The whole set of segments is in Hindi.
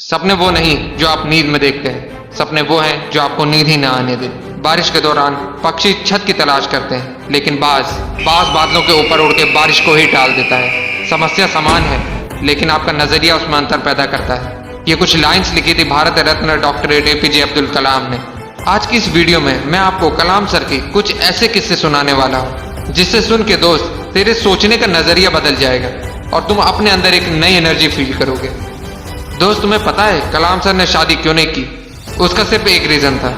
सपने वो नहीं जो आप नींद में देखते हैं, सपने वो हैं जो आपको नींद ही ना आने दे। बारिश के दौरान पक्षी छत की तलाश करते हैं, लेकिन बाज बादलों के ऊपर उड़ के बारिश को ही टाल देता है। समस्या समान है, लेकिन आपका नजरिया उसमें अंतर पैदा करता है। ये कुछ लाइंस लिखी थी भारत रत्न डॉक्टर APJ अब्दुल कलाम ने। आज की इस वीडियो में मैं आपको कलाम सर के कुछ ऐसे किस्से सुनाने वाला हूँ, जिससे सुन के दोस्त तेरे सोचने का नजरिया बदल जाएगा और तुम अपने अंदर एक नई एनर्जी फील करोगे। दोस्त, तुम्हें पता है कलाम सर ने शादी क्यों नहीं की? उसका सिर्फ एक रीजन था,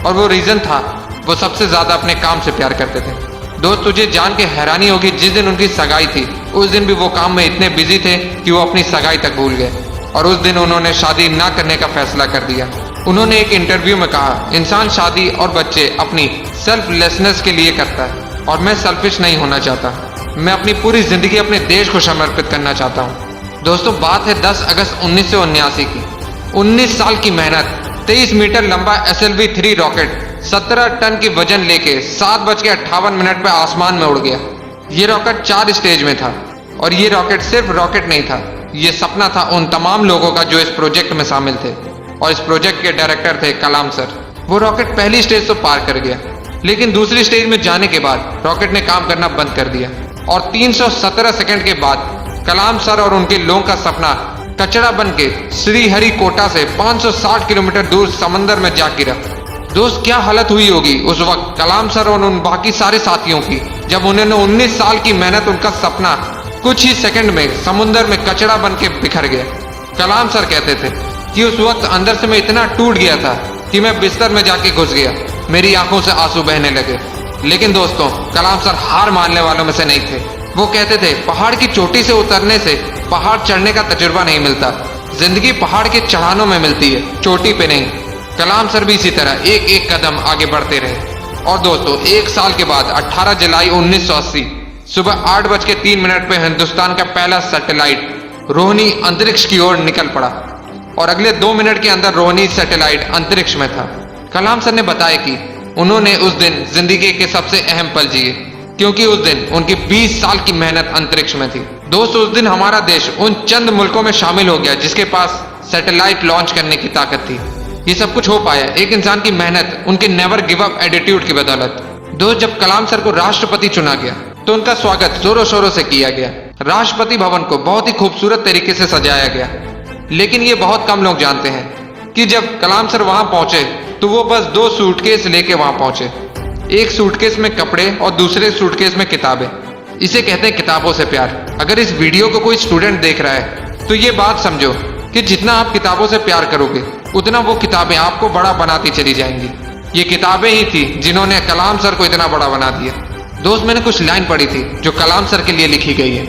और वो रीजन था वो सबसे ज्यादा अपने काम से प्यार करते थे। दोस्त, तुझे जान के हैरानी होगी, जिस दिन उनकी सगाई थी उस दिन भी वो काम में इतने बिजी थे कि वो अपनी सगाई तक भूल गए, और उस दिन उन्होंने शादी ना करने का फैसला कर दिया। उन्होंने एक इंटरव्यू में कहा, इंसान शादी और बच्चे अपनी सेल्फलेसनेस के लिए करता है, और मैं सेल्फिश नहीं होना चाहता। मैं अपनी पूरी जिंदगी अपने देश को समर्पित करना चाहता हूँ। दोस्तों, बात है 10 अगस्त 1979 की। 19 साल की मेहनत, 23 मीटर लंबा SLV-3 रॉकेट 17 टन की वजन लेके 7:58 पर आसमान में उड़ गया। ये रॉकेट 4 स्टेज में था, और ये रॉकेट सिर्फ रॉकेट नहीं था, ये सपना था उन तमाम लोगों का जो इस प्रोजेक्ट में शामिल थे, और इस प्रोजेक्ट के डायरेक्टर थे कलाम सर। वो रॉकेट पहली स्टेज तो पार कर गया, लेकिन दूसरी स्टेज में जाने के बाद रॉकेट ने काम करना बंद कर दिया, और 317 सेकंड के बाद कलाम सर और उनके लोगों का सपना कचरा बन के श्रीहरिकोटा से 560 किलोमीटर दूर समंदर में जा गिरा। दोस्त, क्या हालत हुई होगी उस वक्त कलाम सर और उन बाकी सारे साथियों की, जब उन्होंने 19 साल की मेहनत, उनका सपना कुछ ही सेकंड में समुद्र में कचरा बन के बिखर गया। कलाम सर कहते थे कि उस वक्त अंदर से मैं इतना टूट गया था कि मैं बिस्तर में जाके घुस गया, मेरी आंखों से आंसू बहने लगे। लेकिन दोस्तों, कलाम सर हार मानने वालों में से नहीं थे। वो कहते थे, पहाड़ की चोटी से उतरने से पहाड़ चढ़ने का तजुर्बा नहीं मिलता, जिंदगी पहाड़ के चढ़ानों में मिलती है, चोटी पे नहीं। कलाम सर भी इसी तरह एक एक कदम आगे बढ़ते रहे। और दोस्तों, 1 साल के बाद 18 जुलाई 1980 सुबह 8:03 पे हिंदुस्तान का पहला सैटेलाइट रोहिणी अंतरिक्ष की ओर निकल पड़ा, और अगले 2 मिनट के अंदर रोहिणी सैटेलाइट अंतरिक्ष में था। कलाम सर ने बताया कि उन्होंने उस दिन जिंदगी के सबसे अहम पल जिए, क्योंकि उस दिन उनकी 20 साल की मेहनत अंतरिक्ष में थी। दोस्त, उस दिन हमारा देश उन चंद मुल्कों में शामिल हो गया जिसके पास सैटेलाइट लॉन्च करने की ताकत थी। ये सब कुछ हो पाया एक इंसान की मेहनत, उनके नेवर गिव अप एटीट्यूड की बदौलत। दोस्त, जब कलाम सर को राष्ट्रपति चुना गया तो उनका स्वागत जोरों शोरों से किया गया। राष्ट्रपति भवन को बहुत ही खूबसूरत तरीके से सजाया गया, लेकिन ये बहुत कम लोग जानते हैं कि जब कलाम सर वहां पहुंचे तो वो बस 2 सूटकेस लेके वहां पहुंचे। एक सूटकेस में कपड़े और दूसरे सूटकेस में किताबें। इसे कहते हैं किताबों से प्यार। अगर इस वीडियो को कोई स्टूडेंट देख रहा है तो ये बात समझो कि जितना आप किताबों से प्यार करोगे उतना वो किताबें आपको बड़ा बनाती चली जाएंगी। ये किताबें ही थी जिन्होंने कलाम सर को इतना बड़ा बना दिया। दोस्त, मैंने कुछ लाइन पढ़ी थी जो कलाम सर के लिए लिखी गई है।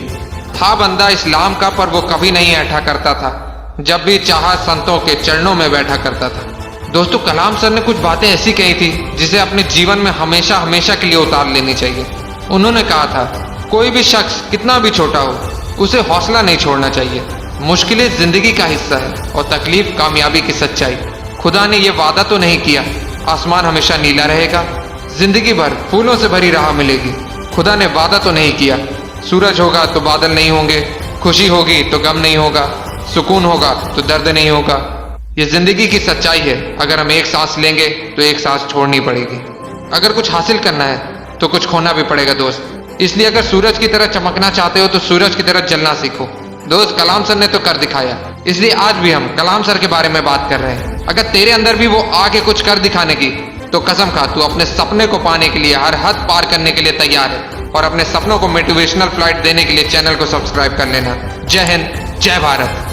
था बंदा इस्लाम का पर वो कभी नहीं ऐठा करता था, जब भी चाहा संतों के चरणों में बैठा करता था। दोस्तों, कलाम सर ने कुछ बातें ऐसी कही थी जिसे अपने जीवन में हमेशा हमेशा के लिए उतार लेनी चाहिए। उन्होंने कहा था, कोई भी शख्स कितना भी छोटा हो उसे हौसला नहीं छोड़ना चाहिए। मुश्किलें जिंदगी का हिस्सा है और तकलीफ कामयाबी की सच्चाई। खुदा ने यह वादा तो नहीं किया आसमान हमेशा नीला रहेगा, जिंदगी भर फूलों से भरी राह मिलेगी। खुदा ने वादा तो नहीं किया सूरज होगा तो बादल नहीं होंगे, खुशी होगी तो गम नहीं होगा, सुकून होगा तो दर्द नहीं होगा। ये जिंदगी की सच्चाई है। अगर हम एक सांस लेंगे तो एक सांस छोड़नी पड़ेगी। अगर कुछ हासिल करना है तो कुछ खोना भी पड़ेगा दोस्त। इसलिए अगर सूरज की तरह चमकना चाहते हो तो सूरज की तरह जलना सीखो। दोस्त, कलाम सर ने तो कर दिखाया, इसलिए आज भी हम कलाम सर के बारे में बात कर रहे हैं। अगर तेरे अंदर भी वो आगे कुछ कर दिखाने की, तो कसम खा तू अपने सपने को पाने के लिए हर हद पार करने के लिए तैयार है। और अपने सपनों को मोटिवेशनल फ्लाइट देने के लिए चैनल को सब्सक्राइब कर लेना। जय हिंद, जय भारत।